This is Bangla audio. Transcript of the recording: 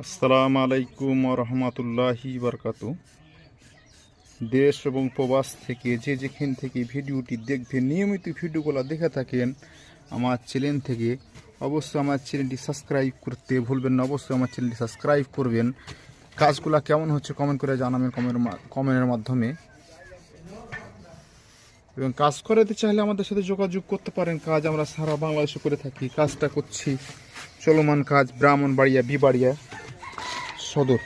আসসালামু আলাইকুম রহমতুল্লাহি বারকাতু। দেশ এবং প্রবাস থেকে যে যেখান থেকে ভিডিওটি দেখবেন, নিয়মিত ভিডিওগুলো দেখে থাকেন আমার চ্যানেল থেকে, অবশ্যই আমার চ্যানেলটি সাবস্ক্রাইব করতে ভুলবেন না। অবশ্যই আমার চ্যানেলটি সাবস্ক্রাইব করবেন। কাজগুলো কেমন হচ্ছে কমেন্ট করে জানাবেন কমেন্টের মাধ্যমে। এবং কাজ করাতে চাইলে আমাদের সাথে যোগাযোগ করতে পারেন। কাজ আমরা সারা বাংলাদেশে করে থাকি। কাজটা করছি চলমান কাজ, ব্রাহ্মণবাড়িয়া বিবাড়িয়া সদর।